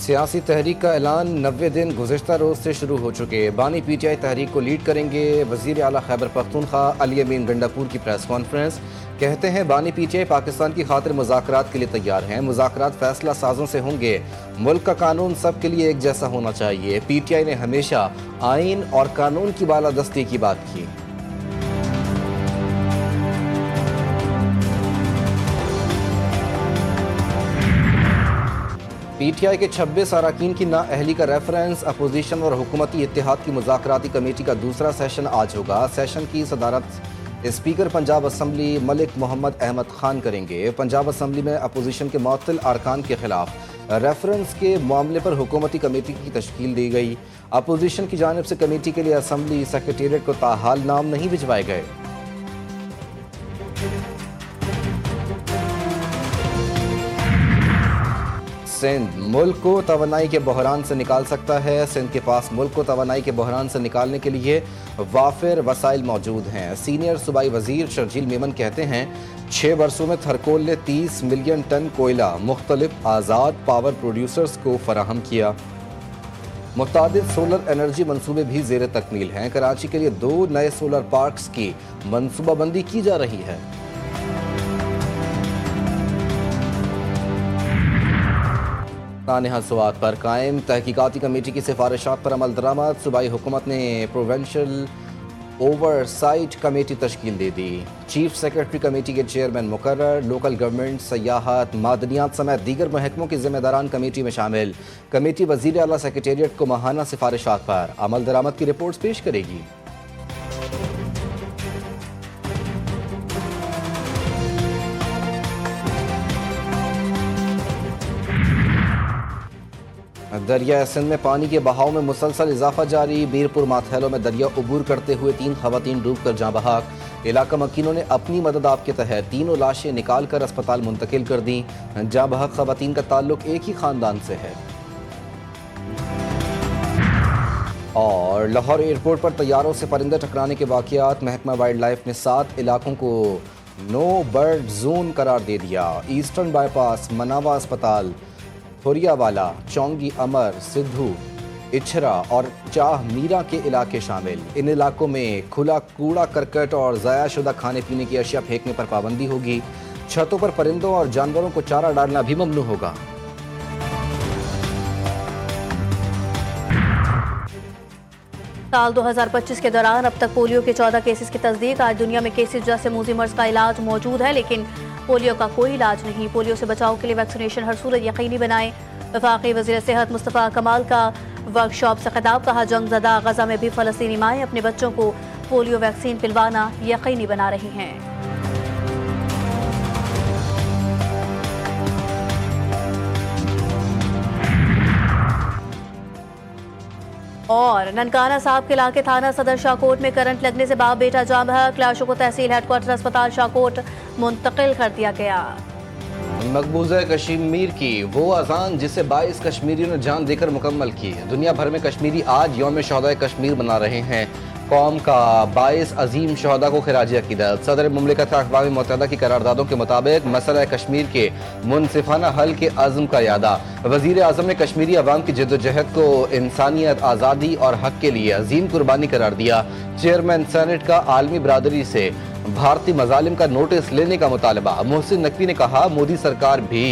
सियासी तहरीक का ऐलान 90 दिन गुज़िश्ता रोज़ से शुरू हो चुके। बानी पीटीआई तहरीक को लीड करेंगे। वज़ीर आला खैबर पख्तूनख्वा अली अमीन गंडापुर की प्रेस कॉन्फ्रेंस। कहते हैं बानी पीटीआई पाकिस्तान की खातिर मुज़ाकरात के लिए तैयार हैं। मुज़ाकरात फैसला साजों से होंगे। मुल्क का कानून सब के लिए एक जैसा होना चाहिए। पीटीआई ने हमेशा आइन और कानून की बालादस्ती की बात की। पीटीआई के 26 अरकान की नाअहली का रेफरेंस। अपोजिशन और हुकूमती इत्तेहाद की मुज़ाकराती कमेटी का दूसरा सेशन आज होगा। सेशन की सदारत स्पीकर पंजाब असम्बली मलिक मोहम्मद अहमद खान करेंगे। पंजाब असम्बली में अपोजिशन के मुअत्तल अरकान के खिलाफ रेफरेंस के मामले पर हुकूमती कमेटी की तश्कील दी गई। अपोजिशन की जानिब से कमेटी के लिए असम्बली सेक्रेटेरिएट को ताहाल नाम नहीं भिजवाए गए। सिंध मुल्क को तवानाई के बहरान से निकाल सकता है। सिंध के पास मुल्क को तवानाई के बहरान से निकालने के लिए वाफिर वसाइल मौजूद हैं। सीनियर सूबाई वजीर शर्जील मेमन कहते हैं 6 वर्षों में थरकोल ने 30 मिलियन टन कोयला मुख्तलिफ आज़ाद पावर प्रोड्यूसर्स को फराहम किया। मुतादिद सोलर एनर्जी मनसूबे भी ज़ेर तकमील हैं। कराची के लिए 2 नए सोलर पार्क्स की मनसूबाबंदी की जा रही है। तानेहा स्वात पर कायम तहकीकाती कमेटी की सिफारिशात पर अमल दरामद। सूबाई हुकूमत ने प्रोवेंशल ओवरसाइट कमेटी तश्कील दे दी। चीफ सेक्रेटरी कमेटी के चेयरमैन मुकर्रर। लोकल गवर्नमेंट, सयाहत, मादनियात समेत दीगर महकमों के जिम्मेदारान कमेटी में शामिल। कमेटी वज़ीर आला सेक्रेटेरिएट को माहाना सिफारिशात पर अमल दरामद की रिपोर्ट्स पेश करेगी। दरिया सिंध में पानी के बहाव में मुसलसल इजाफा जारी। बीरपुर माथैलो में दरिया उबूर करते हुए 3 खवातीन डूब कर जाँ बहक। इलाका मकीनों ने अपनी मदद आप के तहत 3 लाशें निकाल कर अस्पताल मुंतकिल कर दी। जाँ बहक खवातीन का ताल्लुक एक ही खानदान से है। और लाहौर एयरपोर्ट पर तैयारों से परिंदे टकराने के वाक़यात। महकमा वाइल्ड लाइफ ने 7 इलाकों को नो बर्ड जोन करार दे दिया। ईस्टर्न बाईपास, मनावा अस्पताल, हुरियावाला, चौंगी, अमर, सिद्धू, इछरा और चाह मीरा के इलाके शामिल। इन इलाकों में खुला कूड़ा करकट और ज़ायाशुदा खाने पीने की अशिया फेंकने पर पाबंदी होगी। छतों पर परिंदों और जानवरों को चारा डालना भी ममनू होगा। साल 2025 के दौरान अब तक पोलियो के 14 केसेस की तस्दीक। आज दुनिया में केसेस जैसे मूजी मर्ज का इलाज मौजूद है, लेकिन पोलियो का कोई इलाज नहीं। पोलियो से बचाव के लिए वैक्सीनेशन हर सूरत यकीनी बनाएं। वफाकी वज़ीर सेहत मुस्तफ़ा कमाल का वर्कशॉप से खिताब। कहा जंगज़दा गज़ा में भी फ़लस्तीनी माएँ अपने बच्चों को पोलियो वैक्सीन पिलवाना यकीनी बना रही हैं। और ननकाना साहब के इलाके थाना सदर शाहकोट में करंट लगने से बाप बेटा जाँ बहक। लाशों को तहसील हेडक्वार्टर अस्पताल शाहकोट मुंतकिल कर दिया गया। मकबूजा कश्मीर की वो अजान जिसे 22 कश्मीरियों ने जान देकर मुकम्मल की। दुनिया भर में कश्मीरी आज यौम शहदाए कश्मीर मना रहे हैं। कौम का 22 अजीम शहदा को खिराज अकीदत। सदर मुमलिकत अक़वाम मुत्तहिदा की करारदादों के मुताबिक मसला कश्मीर के मुनसिफाना हल के अज़्म का यादा। वज़ीर आज़म ने कश्मीरी अवाम की जद्दोजहद को इंसानियत, आज़ादी और हक के लिए अजीम कुर्बानी करार दिया। चेयरमैन सेनेट का आलमी बरादरी से भारतीय मजालिम का नोटिस लेने का मुतालबा। मोहसिन नकवी ने कहा मोदी सरकार भी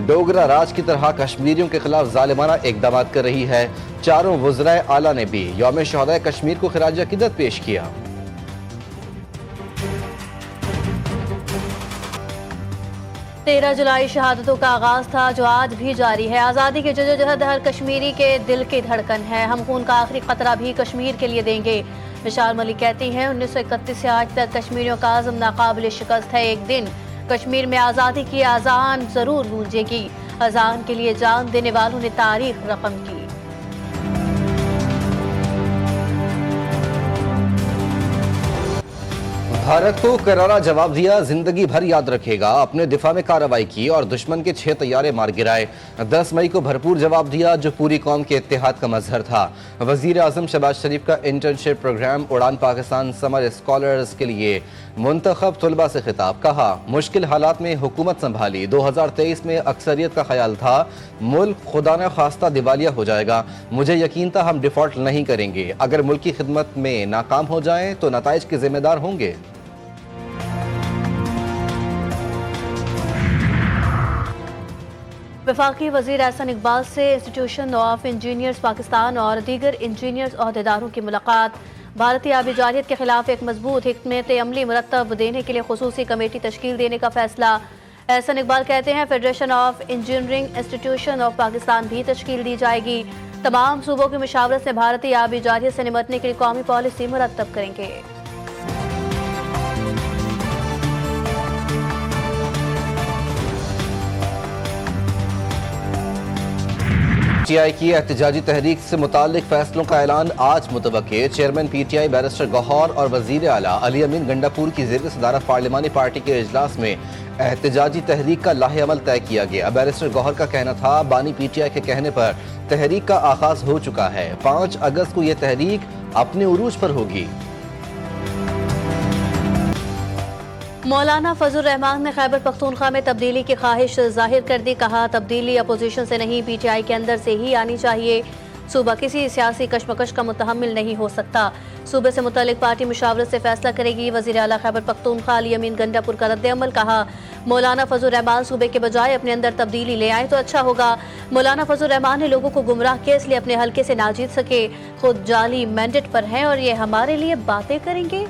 डोगरा राज की तरह कश्मीरियों के खिलाफ जालिमाना इक़दाम कर रही है। चारों वज़राए आला ने भी यौम शहदाए कश्मीर को खिराज अकीदत पेश किया। तेरह जुलाई शहादतों का आगाज था जो आज भी जारी है। आज़ादी की जद्दोजहद हर कश्मीरी के दिल की धड़कन है। हम खून का आखिरी कतरा भी कश्मीर के लिए देंगे। विशाल मलिक कहती हैं 1931 से आज तक कश्मीरियों का आज़म नाकाबिल शिकस्त है। एक दिन कश्मीर में आज़ादी की अजान जरूर गूंजेगी। अजान के लिए जान देने वालों ने तारीख रकम की। भारत को करारा जवाब दिया, जिंदगी भर याद रखेगा। अपने दिफा में कार्रवाई की और दुश्मन के 6 तैयारे मार गिराए। 10 मई को भरपूर जवाब दिया जो पूरी कौम के इत्तेहाद का मजहर था। वजीर आजम शहबाज शरीफ का इंटर्नशिप प्रोग्राम उड़ान पाकिस्तान समर स्कॉलर्स के लिए मुंतखब तलबा से खिताब, कहा मुश्किल हालात में हुकूमत संभाली, 2023 में अक्सरियत का ख्याल था मुल्क खुदा न खास्ता दिवालिया हो जाएगा, मुझे यकीन था हम डिफॉल्ट नहीं करेंगे, अगर मुल्क की खिदमत में नाकाम हो जाएं तो नताइज के जिम्मेदार होंगे। वफाकी वज़ीर एहसन इकबाल से इंस्टीट्यूशन ऑफ इंजीनियर्स पाकिस्तान और दीगर इंजीनियर्स अहदेदारों की मुलाकात। भारतीय आबी जारियत के खिलाफ एक मजबूत हिकमत अमली मुरतब देने के लिए खुसूसी कमेटी तश्कील देने का फैसला। एहसन इकबाल कहते हैं federation of engineering institution of Pakistan भी तश्कील दी जाएगी। तमाम सूबों की मुशावरत से भारतीय आबी जारियत से निपटने के लिए कौमी पॉलिसी मुरतब करेंगे। पीटीआई की एहतजाजी तहरीक से मुताल्लिक फैसलों का ऐलान आज मुतवक्के। चेयरमैन पीटीआई बैरिस्टर गौहर और वजीर आला अली अमीन गंडापुर की ज़ेर सदारत पार्लिमानी पार्टी के इजलास में एहतजाजी तहरीक का लाहे-अमल तय किया गया। बैरिस्टर गौहर का कहना था बानी पीटीआई के कहने पर तहरीक का आगाज हो चुका है, 5 अगस्त को यह तहरीक अपने उरूज पर होगी। मौलाना फजल रहमान ने खैबर पख्तूनख्वा में तब्दीली की ख्वाहिश जाहिर कर दी। कहा तब्दीली अपोजिशन से नहीं पीटीआई के अंदर से ही आनी चाहिए। सूबा किसी सियासी कशमकश का मुतहम्मिल नहीं हो सकता। सूबे से मुतालिक पार्टी मुशावरत से फैसला करेगी। वज़ीर आला खैबर पख्तूनख्वा अली अमीन गंडापुर का रद्द-ए-अमल। कहा मौलाना फजल रहमान सूबे के बजाय अपने अंदर तब्दीली ले आए तो अच्छा होगा। मौलाना फजल रहमान ने लोगों को गुमराह किया, इसलिए अपने हल्के से ना जीत सके। खुद जाली मैंडेट पर हैं और ये हमारे लिए बातें करेंगे।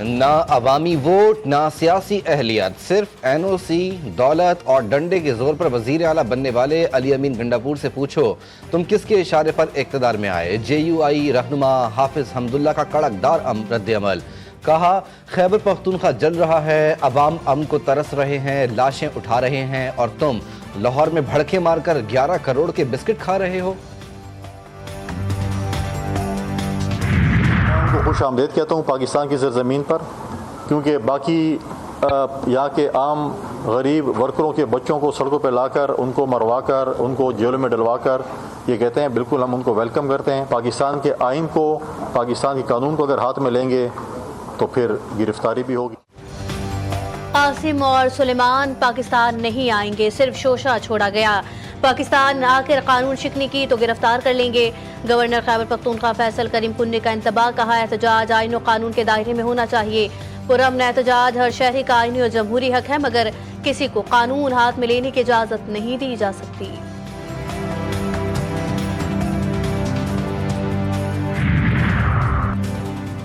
ना अवामी वोट ना सियासी अहलियत, सिर्फ एनओसी, दौलत और डंडे के जोर पर वजीर आला बनने वाले अली अमीन गंडापुर से पूछो तुम किसके इशारे पर इक्तदार में आए। JUI रहनुमा हाफिज हमदुल्ला का कड़कदार रद्द-ए-अमल। कहा खैबर पख्तूनख्वा जल रहा है, अवाम अमन को तरस रहे हैं, लाशें उठा रहे हैं और तुम लाहौर में भड़के मारकर 11 करोड़ के बिस्किट खा रहे हो। खुश आमदेद कहता हूँ पाकिस्तान की सरजमीन पर, क्योंकि बाकी यहाँ के आम गरीब वर्करों के बच्चों को सड़कों पर लाकर उनको मरवाकर उनको जेलों में डलवाकर ये कहते हैं बिल्कुल हम उनको वेलकम करते हैं। पाकिस्तान के आइन को, पाकिस्तान के कानून को अगर हाथ में लेंगे तो फिर गिरफ्तारी भी होगी। आसिम और सुलेमान पाकिस्तान नहीं आएंगे, सिर्फ शोशा छोड़ा गया। पाकिस्तान आकर कानून शिकनी की तो गिरफ्तार कर लेंगे। गवर्नर खैबर पख्तूनख्वा फैसल करीम पुन्नी का इंतबाह। कहा एहतजाज आईन और कानून के दायरे में होना चाहिए। पुरअमन एहतजाज हर शहरी का आईनी और जमहूरी हक है, मगर किसी को कानून हाथ में लेने की इजाजत नहीं दी जा सकती।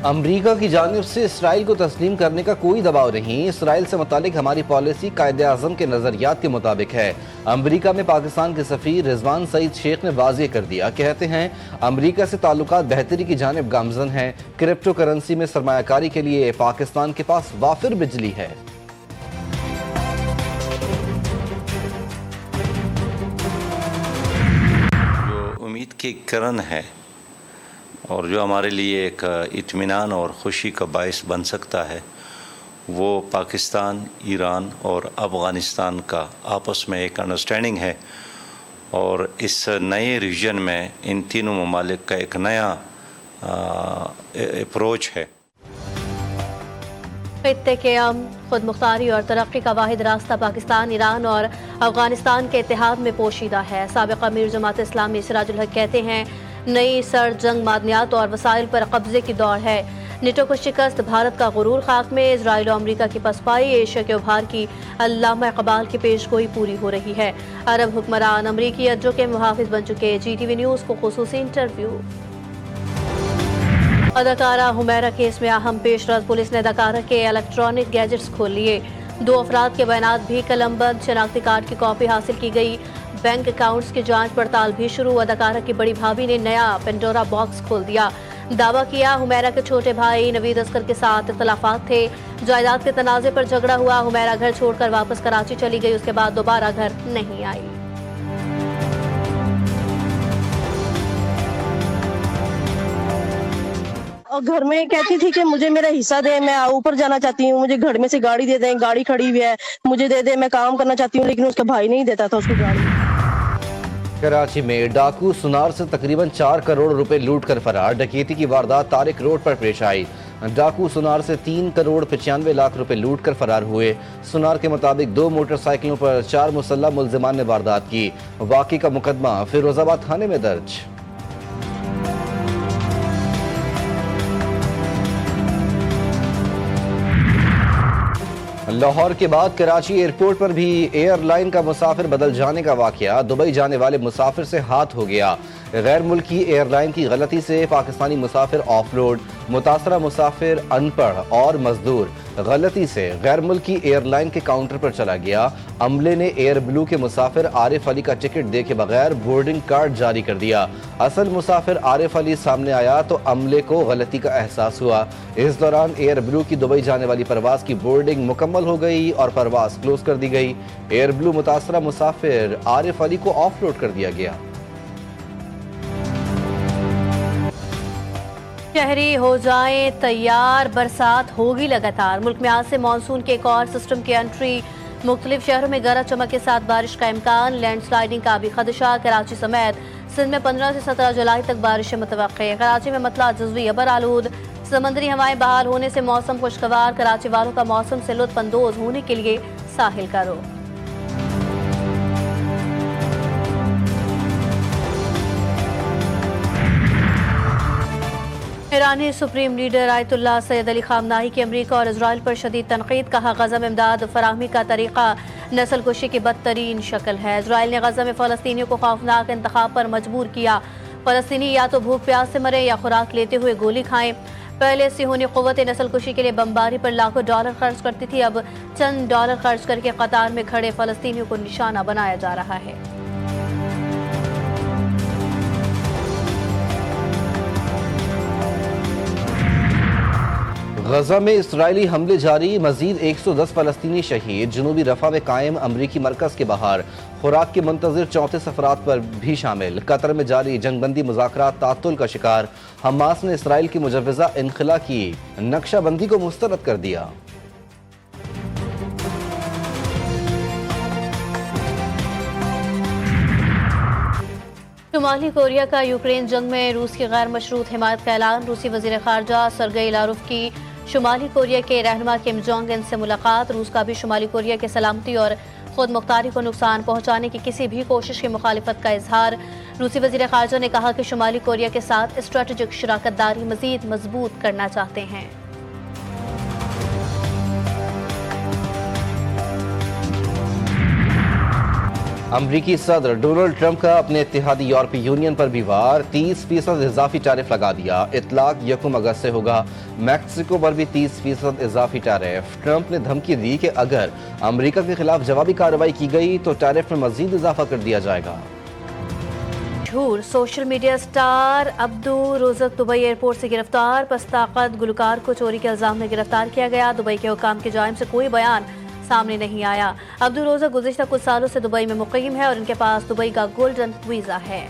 अमरीका की जानिब से इसराइल को तस्लीम करने का कोई दबाव नहीं। इसराइल से मुतालिक हमारी पॉलिसी कायदे आज़म के नज़रियात के मुताबिक है। अमरीका में पाकिस्तान के सफ़ीर रिजवान सईद शेख ने वाज़ेह कर दिया। कहते हैं अमरीका से ताल्लुकात बेहतरी की जानिब गामज़न हैं। क्रिप्टो करेंसी में सरमायाकारी के लिए पाकिस्तान के पास वाफिर बिजली है। जो उम्मीद की किरण है और जो हमारे लिए एक इत्मीनान और ख़ुशी का बायस बन सकता है, वो पाकिस्तान, ईरान और अफ़ग़ानिस्तान का आपस में एक अंडरस्टैंडिंग है और इस नए रीजन में इन तीनों ममालिक का एक नया अप्रोच है। खित्ते के अमन, खुद मुख्तारी और तरक्की का वाहिद रास्ता पाकिस्तान, ईरान और अफ़ग़ानिस्तान के इत्तेहाद में पोशीदा है। साबिक़ अमीर जमात इस्लामी सिराजुल हक कहते हैं नई सर्द जंग मादनियात और वसाइल पर कब्जे की दौड़ है। नेटो को शिकस्त, भारत का गुरूर खाक में, इजराइल और अमरीका की पसपाई, एशिया के उभार की अल्लामा इकबाल की पेशगोई पूरी हो रही है। अरब हुक्मरान अमरीकी अड्डों के मुहाफिज बन चुके। GTV न्यूज़ को खुसूसी इंटरव्यू। अदाकारा हुमैरा केस में अहम पेशरफ, पुलिस ने अदाकारा के इलेक्ट्रॉनिक गैजेट्स खोल लिए। 2 अफराद के बयानात भी कलमबंद, शनाख्ती कार्ड की कॉपी हासिल की गई। बैंक अकाउंट्स की जांच पड़ताल भी शुरू। अदाकारा की बड़ी भाभी ने नया पेंडोरा बॉक्स खोल दिया। दावा किया हुमैरा के छोटे भाई नवीद अस्कर के साथ इख्तलाफात थे। जायदाद के तनाज़े पर झगड़ा हुआ। हुमैरा घर छोड़कर वापस कराची चली गई, उसके बाद दोबारा घर नहीं आई। और घर में कहती थी कि मुझे मेरा हिस्सा दे, मैं ऊपर जाना चाहती हूँ, मुझे घर में से गाड़ी दे दें, गाड़ी खड़ी हुई है मुझे दे दे, मैं काम करना चाहती हूँ, लेकिन उसका भाई नहीं देता था उसको गाड़ी। कराची में डाकू सुनार से तकरीबन 4 करोड़ रुपए लूट कर फरार। डकैती की वारदात तारिक रोड पर पेश आई। डाकू सुनार से 3 करोड़ 95 लाख रुपए लूट कर फरार हुए। सुनार के मुताबिक 2 मोटरसाइकिलों पर 4 मुसल्लह मुल्जिमान ने वारदात की। वाक़ई का मुकदमा फिरोजाबाद थाने में दर्ज। लाहौर के बाद कराची एयरपोर्ट पर भी एयरलाइन का मुसाफिर बदल जाने का वाकया। दुबई जाने वाले मुसाफिर से हाथ हो गया। गैर मुल्की एयरलाइन की गलती से पाकिस्तानी मुसाफिर ऑफलोड। मुतासरा मुसाफिर अनपढ़ और मजदूर गलती से गैर मुल्की एयरलाइन के काउंटर पर चला गया। अमले ने एयर ब्लू के मुसाफिर आरिफ अली का टिकट देखे बगैर बोर्डिंग कार्ड जारी कर दिया। असल मुसाफिर आरिफ अली सामने आया तो अमले को गलती का एहसास हुआ। इस दौरान एयर ब्लू की दुबई जाने वाली परवाज की बोर्डिंग मुकम्मल हो गई और परवाज क्लोज कर दी गई। एयर ब्लू मुतासरा मुसाफिर आरिफ अली को ऑफलोड कर दिया गया। शहरी हो जाएं तैयार, बरसात होगी लगातार। मुल्क में आज से मानसून के एक और सिस्टम की एंट्री। मुख्तलिफ शहरों में गरज चमक के साथ बारिश का इम्कान। लैंडस्लाइडिंग का भी खदशा। कराची समेत सिंध में 15 से 17 जुलाई तक बारिशें मुतवक्के। कराची में मतला जज़वी अबर आलूद। समंदरी हवाएं बहाल होने से मौसम खुशगवार। कराची वालों का मौसम से लुत्फ अंदोज होने के लिए साहिल का रुख। ईरानी supreme leader Ayatollah Sayyid Ali Khamenei की अमरीका और इजराइल पर शदीद तनकीद। कहा गज़ा में इमदाद फराहमी का तरीका नस्ल कुशी की बदतरीन शक्ल है। इजराइल ने गज़ा में फ़लस्तीनियों को खौफनाक इंतखाब पर मजबूर किया। फ़लस्तीनी या तो भूख प्यास से मरे या खुराक लेते हुए गोली खाएं। पहले सिहोनी क़ुव्वत नस्ल कुशी के लिए बमबारी पर लाखों डॉलर खर्च करती थी। अब चंद डॉलर खर्च करके कतार में खड़े फ़लस्तीनियों को निशाना बनाया जा रहा है। गजा में इसराइली हमले जारी। मजीद 110 फलस्तीनी शहीद। जनूबी रफा में कायम अमरीकी मरकज के बाहर खुराक के मुंतजिर 34 अफराद पर भी शामिल। कतर में जारी जंगबंदी मुज़ाकरात तातुल का शिकार। हमास ने इसराइल की मुजव्वज़ा इनखला की नक्शाबंदी को मुस्तरद कर दिया। शुमाली कोरिया का यूक्रेन जंग में रूस की गैर मशरूत हिमायत का ऐलान। रूसी वज़ीर ख़ारजा सरगई लारोव की शुमाली कोरिया के रहनुमा किम जोंग उन से मुलाकात। रूस का भी शुमाली कोरिया के सलामती और खुद मुख्तारी को नुकसान पहुंचाने की किसी भी कोशिश की मुखालिफत का इजहार। रूसी वज़ीर ख़ारजा ने कहा कि शुमाली कोरिया के साथ स्ट्रेटेजिक शराकत दारी मज़ीद मजबूत करना चाहते हैं। अमरीकी सदर डोनाल्ड ट्रंप का अपने इत्तेहादी यूरोपीय यूनियन पर भी वार। 30% इजाफी टैरिफ लगा दिया। इतलाक 1 अगस्त से होगा। मैक्सिको पर भी 30% इजाफी टैरिफ। ट्रंप ने धमकी दी कि अगर अमरीका के खिलाफ जवाबी कार्रवाई की गई तो टैरिफ में मजीद इजाफा कर दिया जाएगा। Social media star Abdul Rozik Dubai airport से गिरफ्तार। पस्ताकत गुलकार को चोरी के इल्जाम में गिरफ्तार किया गया। दुबई के हुकाम की जानिब से कोई बयान सामने नहीं आया। अब्दुल रोज़क गुज़िश्ता कुछ सालों से दुबई में मुक़ीम है और इनके पास दुबई का गोल्डन वीज़ा है।